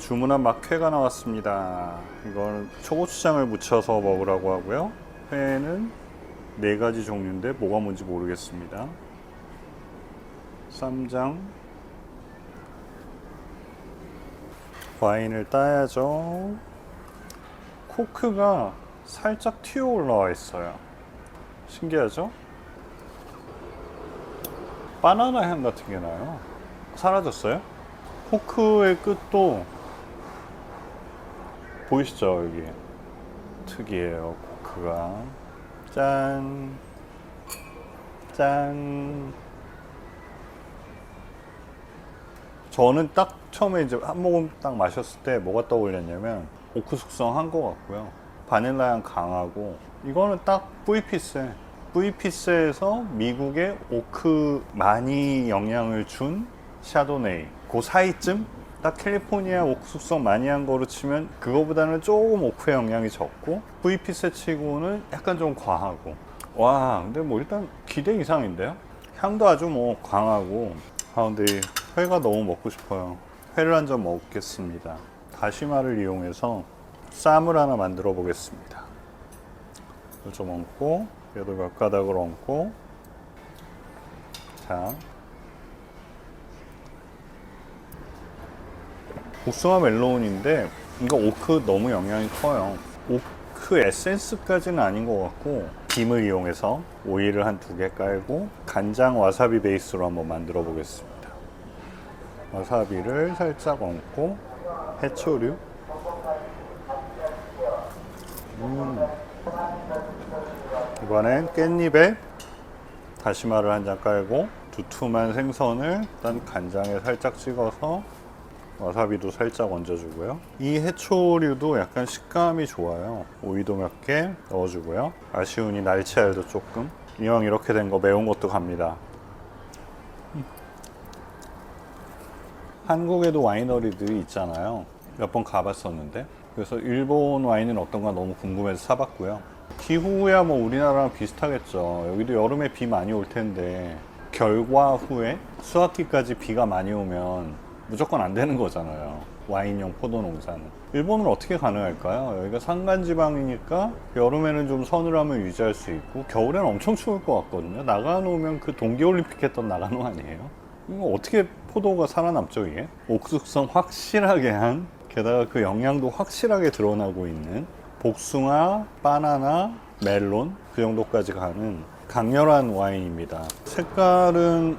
주문한 막회가 나왔습니다. 이건 초고추장을 묻혀서 먹으라고 하고요. 회는 4가지 종류인데 뭐가 뭔지 모르겠습니다. 쌈장, 와인을 따야죠. 코크가 살짝 튀어 올라와 있어요. 신기하죠? 바나나 향 같은 게 나요. 사라졌어요? 코크의 끝도 보이시죠? 여기 특이해요. 코크가 짠, 짠. 저는 딱 처음에 이제 한 모금 딱 마셨을 때 뭐가 떠올렸냐면 오크 숙성한 것 같고요. 바닐라 향 강하고, 이거는 딱 V피스. V피스에서 미국의 오크 많이 영향을 준 샤도네이, 그 사이쯤? 딱 캘리포니아 오크 숙성 많이 한 거로 치면 그거보다는 조금 오크의 영향이 적고, V피스 치고는 약간 좀 과하고. 와, 근데 뭐 일단 기대 이상인데요? 향도 아주 뭐 강하고. 아, 근데 회가 너무 먹고 싶어요. 회를 한 점 먹겠습니다. 다시마를 이용해서 쌈을 하나 만들어 보겠습니다. 이걸 좀 얹고, 얘도 몇 가닥을 얹고, 자, 복숭아 멜론인데 이거 오크 너무 영향이 커요. 오크 에센스까지는 아닌 것 같고, 김을 이용해서 오일을 한 2개 깔고 간장 와사비 베이스로 한번 만들어 보겠습니다. 와사비를 살짝 얹고 해초류, 이번엔 깻잎에 다시마를 한 장 깔고 두툼한 생선을 일단 간장에 살짝 찍어서 와사비도 살짝 얹어주고요. 이 해초류도 약간 식감이 좋아요. 오이도 몇 개 넣어주고요. 아쉬우니 날치알도 조금. 이왕 이렇게 된 거 매운 것도 갑니다. 한국에도 와이너리들이 있잖아요. 몇 번 가봤었는데, 그래서 일본 와인은 어떤가 너무 궁금해서 사봤고요. 기후야 뭐 우리나라랑 비슷하겠죠. 여기도 여름에 비 많이 올 텐데 결과 후에 수학기까지 비가 많이 오면 무조건 안 되는 거잖아요. 와인용 포도 농사는. 일본은 어떻게 가능할까요? 여기가 산간지방이니까 여름에는 좀 서늘함을 유지할 수 있고, 겨울에는 엄청 추울 것 같거든요. 나가노면 그 동계올림픽 했던 나가노 아니에요? 이거 어떻게 포도가 살아남죠, 이게? 옥수성 확실하게 한, 게다가 그 영양도 확실하게 드러나고 있는 복숭아, 바나나, 멜론, 그 정도까지 가는 강렬한 와인입니다. 색깔은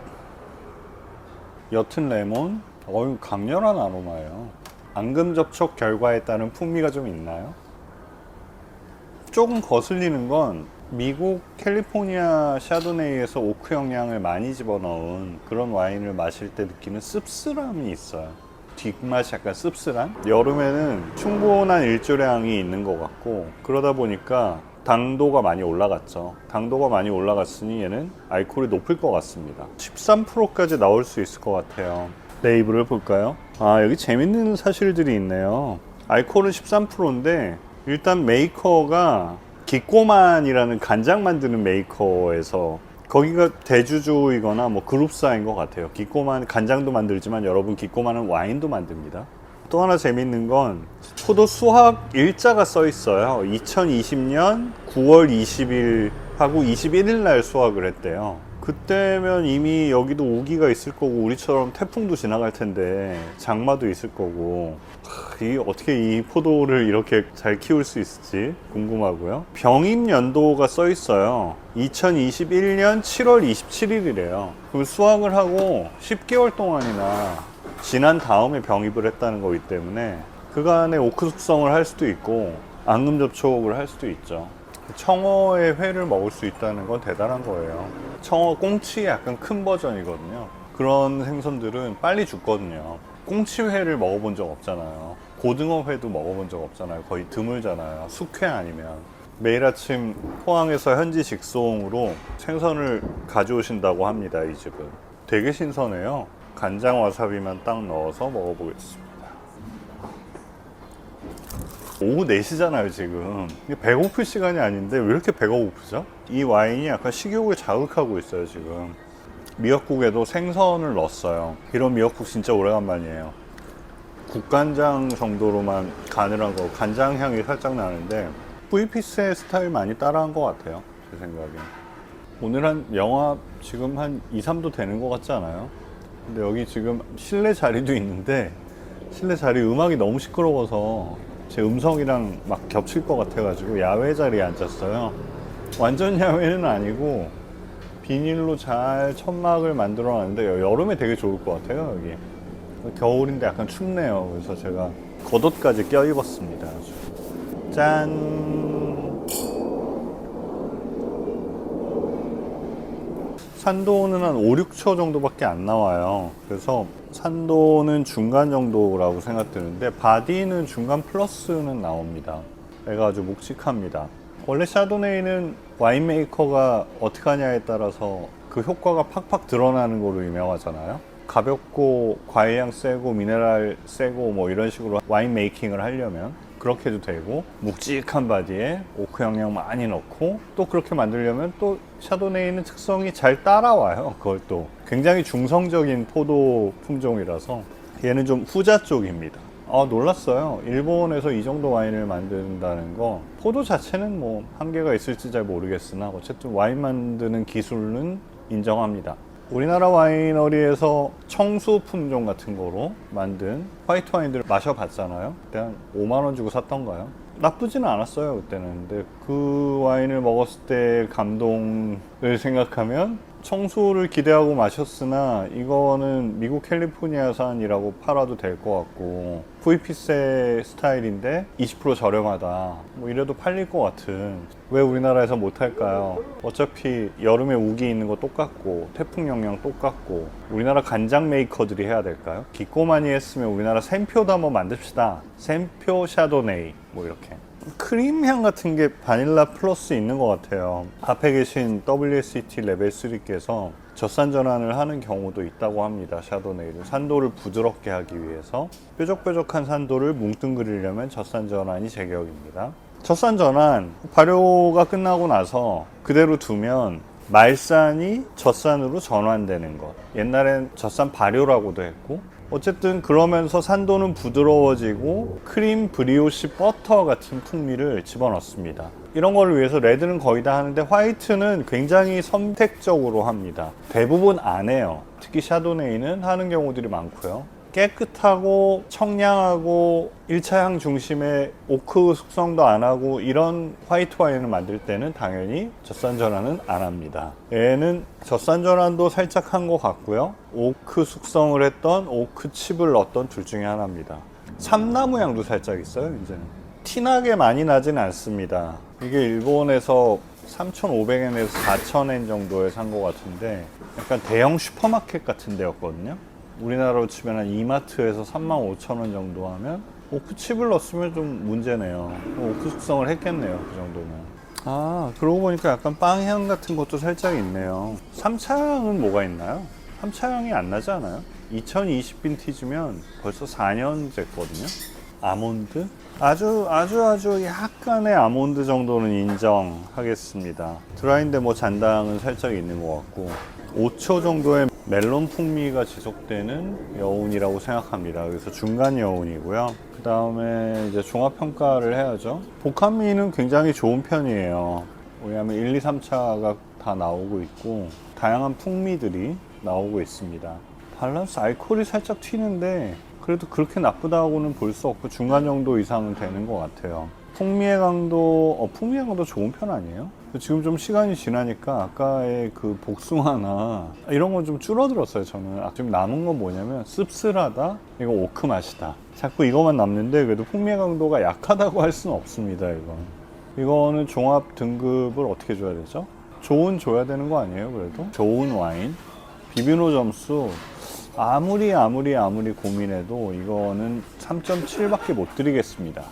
옅은 레몬, 강렬한 아로마예요. 앙금 접촉 결과에 따른 풍미가 좀 있나요? 조금 거슬리는 건 미국 캘리포니아 샤도네이에서 오크 영향을 많이 집어넣은 그런 와인을 마실 때 느끼는 씁쓸함이 있어요. 뒷맛이 약간 씁쓸한? 여름에는 충분한 일조량이 있는 것 같고, 그러다 보니까 당도가 많이 올라갔죠. 당도가 많이 올라갔으니 얘는 알코올이 높을 것 같습니다. 13%까지 나올 수 있을 것 같아요. 레이블을 볼까요? 아, 여기 재밌는 사실들이 있네요. 알코올은 13%인데 일단 메이커가 기꼬만이라는 간장 만드는 메이커에서, 거기가 대주주이거나 뭐 그룹사인 것 같아요. 기꼬만 간장도 만들지만 여러분, 기꼬만은 와인도 만듭니다. 또 하나 재밌는 건 포도 수확 일자가 써 있어요. 2020년 9월 20일 하고 21일 날 수확을 했대요. 그때면 이미 여기도 우기가 있을 거고, 우리처럼 태풍도 지나갈 텐데 장마도 있을 거고, 이 어떻게 이 포도를 이렇게 잘 키울 수 있을지 궁금하고요. 병입 연도가 써 있어요. 2021년 7월 27일이래요. 그럼 수확을 하고 10개월 동안이나 지난 다음에 병입을 했다는 거기 때문에 그간에 오크 숙성을 할 수도 있고 앙금 접촉을 할 수도 있죠. 청어의 회를 먹을 수 있다는 건 대단한 거예요. 청어 꽁치의 약간 큰 버전이거든요. 그런 생선들은 빨리 죽거든요. 꽁치회를 먹어본 적 없잖아요. 고등어회도 먹어본 적 없잖아요. 거의 드물잖아요. 숙회 아니면. 매일 아침 포항에서 현지 직송으로 생선을 가져오신다고 합니다, 이 집은. 되게 신선해요. 간장 와사비만 딱 넣어서 먹어보겠습니다. 오후 4시잖아요 지금. 배고플 시간이 아닌데 왜 이렇게 배가 고프죠? 이 와인이 약간 식욕을 자극하고 있어요 지금. 미역국에도 생선을 넣었어요. 이런 미역국 진짜 오래간만이에요. 국간장 정도로만 간을 한 거, 간장 향이 살짝 나는데 VP스의 스타일 많이 따라한 것 같아요, 제 생각에. 오늘 한 영하 지금 한 2, 3도 되는 것 같지 않아요? 근데 여기 지금 실내 자리도 있는데 실내 자리 음악이 너무 시끄러워서 제 음성이랑 막 겹칠 것 같아가지고 야외 자리에 앉았어요. 완전 야외는 아니고 비닐로 잘 천막을 만들어 놨는데 여름에 되게 좋을 것 같아요. 여기 겨울인데 약간 춥네요. 그래서 제가 겉옷까지 껴입었습니다. 아주. 짠. 산도는 한 5, 6초 정도밖에 안 나와요. 그래서 산도는 중간 정도라고 생각드는데 바디는 중간 플러스는 나옵니다. 얘가 아주 묵직합니다. 원래 샤도네이는 와인 메이커가 어떻게 하냐에 따라서 그 효과가 팍팍 드러나는 걸로 유명하잖아요. 가볍고 과일향 세고 미네랄 세고 뭐 이런 식으로 와인 메이킹을 하려면 그렇게 해도 되고, 묵직한 바디에 오크 영양 많이 넣고 또 그렇게 만들려면 또 샤도네이는 특성이 잘 따라와요. 그걸 또 굉장히 중성적인 포도 품종이라서 얘는 좀 후자 쪽입니다. 놀랐어요. 일본에서 이 정도 와인을 만든다는 거. 포도 자체는 뭐 한계가 있을지 잘 모르겠으나 어쨌든 와인 만드는 기술은 인정합니다. 우리나라 와이너리에서 청수 품종 같은 거로 만든 화이트 와인들을 마셔봤잖아요. 그때 한 5만 원 주고 샀던가요? 나쁘지는 않았어요, 그때는. 근데 그 와인을 먹었을 때 감동을 생각하면 청수를 기대하고 마셨으나 이거는 미국 캘리포니아산이라고 팔아도 될 것 같고 VP세 스타일인데 20% 저렴하다 뭐 이래도 팔릴 것 같은. 왜 우리나라에서 못할까요? 어차피 여름에 우기 있는 거 똑같고 태풍 영향 똑같고 우리나라 간장 메이커들이 해야 될까요? 기꼬 많이 했으면 우리나라 샘표도 한번 만듭시다. 샘표 샤도네이 뭐 이렇게. 크림 향 같은 게 바닐라 플러스 있는 것 같아요. 앞에 계신 WSET 레벨 3께서 젖산 전환을 하는 경우도 있다고 합니다. 샤도네이를 산도를 부드럽게 하기 위해서 뾰족뾰족한 산도를 뭉뚱그리려면 젖산 전환이 제격입니다. 젖산 전환, 발효가 끝나고 나서 그대로 두면 말산이 젖산으로 전환되는 것. 옛날엔 젖산 발효라고도 했고, 어쨌든 그러면서 산도는 부드러워지고 크림, 브리오시, 버터 같은 풍미를 집어넣습니다. 이런 걸 위해서 레드는 거의 다 하는데 화이트는 굉장히 선택적으로 합니다. 대부분 안 해요. 특히 샤도네이는 하는 경우들이 많고요. 깨끗하고 청량하고 1차 향 중심의 오크 숙성도 안 하고 이런 화이트 와인을 만들 때는 당연히 젖산 전환은 안 합니다. 얘는 젖산 전환도 살짝 한 것 같고요. 오크 숙성을 했던 오크 칩을 넣었던 둘 중에 하나입니다. 참나무 향도 살짝 있어요. 이제는 티나게 많이 나진 않습니다. 이게 일본에서 3,500엔에서 4,000엔 정도에 산 것 같은데 약간 대형 슈퍼마켓 같은 데였거든요. 우리나라로 치면 한 이마트에서 35,000원 정도 하면 오크 칩을 넣었으면 좀 문제네요. 오크 숙성을 했겠네요, 그 정도면. 그러고 보니까 약간 빵향 같은 것도 살짝 있네요. 3차향은 뭐가 있나요? 3차향이 안 나지 않아요? 2020 빈티지면 벌써 4년째거든요. 아몬드? 아주 약간의 아몬드 정도는 인정하겠습니다. 드라이인데 뭐 잔당은 살짝 있는 것 같고 5초 정도의 멜론 풍미가 지속되는 여운이라고 생각합니다. 그래서 중간 여운이고요. 그 다음에 이제 종합평가를 해야죠. 복합미는 굉장히 좋은 편이에요. 왜냐하면 1, 2, 3차가 다 나오고 있고 다양한 풍미들이 나오고 있습니다. 밸런스 알코올이 살짝 튀는데 그래도 그렇게 나쁘다고는 볼 수 없고 중간 정도 이상은 되는 것 같아요. 풍미의 강도 좋은 편 아니에요? 지금 좀 시간이 지나니까 아까의 그 복숭아나 이런 건 좀 줄어들었어요. 저는 지금 남은 건 뭐냐면 씁쓸하다, 이거 오크 맛이다, 자꾸 이거만 남는데 그래도 풍미의 강도가 약하다고 할 수는 없습니다. 이거는 종합 등급을 어떻게 줘야 되죠? 좋은 줘야 되는 거 아니에요? 그래도 좋은 와인 비비노 점수 아무리 고민해도 이거는 3.7밖에 못 드리겠습니다.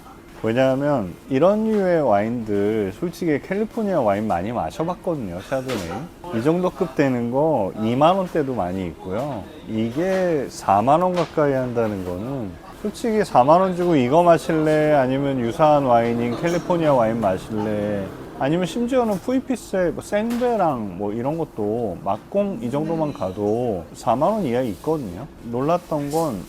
왜냐하면 이런 류의 와인들 솔직히 캘리포니아 와인 많이 마셔봤거든요. 샤도네이 이 정도 급 되는 거 2만원대도 많이 있고요. 이게 4만원 가까이 한다는 거는 솔직히 4만원 주고 이거 마실래? 아니면 유사한 와인인 캘리포니아 와인 마실래? 아니면 심지어는 VP세 생베랑 뭐 이런 것도 막공 이 정도만 가도 4만원 이하 있거든요. 놀랐던 건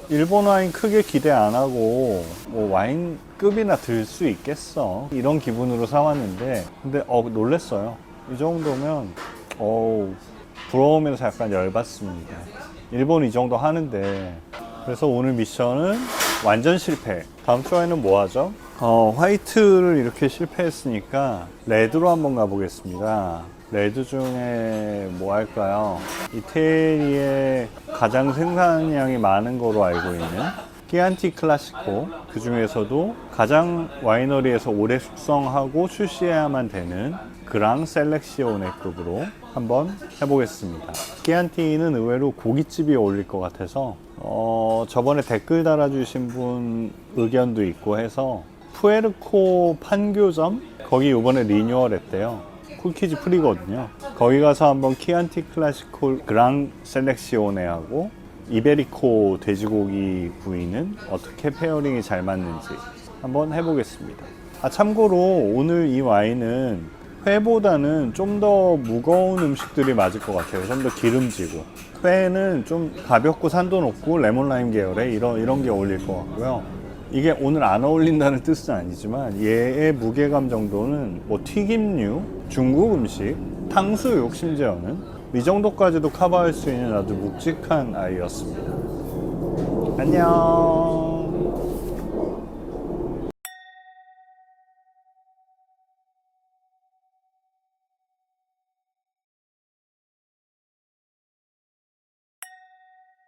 일본 와인 크게 기대 안 하고 뭐 와인급이나 들 수 있겠어 이런 기분으로 사왔는데 근데 놀랬어요. 이 정도면 부러우면서 약간 열받습니다. 일본 이 정도 하는데. 그래서 오늘 미션은 완전 실패. 다음 주 와인은 뭐 하죠? 화이트를 이렇게 실패했으니까 레드로 한번 가보겠습니다. 레드 중에 뭐 할까요? 이태리에 가장 생산량이 많은 거로 알고 있는 키안티 클라시코, 그 중에서도 가장 와이너리에서 오래 숙성하고 출시해야만 되는 그랑 셀렉시오네급으로 한번 해보겠습니다. 키안티는 의외로 고깃집이 어울릴 것 같아서 저번에 댓글 달아주신 분 의견도 있고 해서 푸에르코 판교점 거기 이번에 리뉴얼 했대요. 쿨키즈 프리거든요. 거기 가서 한번 키안티 클라시코 그랑 셀렉시오네하고 이베리코 돼지고기 구이는 어떻게 페어링이 잘 맞는지 한번 해보겠습니다. 참고로 오늘 이 와인은 회보다는 좀 더 무거운 음식들이 맞을 것 같아요. 좀 더 기름지고. 회는 좀 가볍고 산도 높고 레몬 라임 계열의 이런 게 어울릴 것 같고요. 이게 오늘 안 어울린다는 뜻은 아니지만 얘의 무게감 정도는 뭐 튀김류, 중국 음식, 탕수육 심지어는 이 정도까지도 커버할 수 있는 아주 묵직한 아이였습니다. 안녕.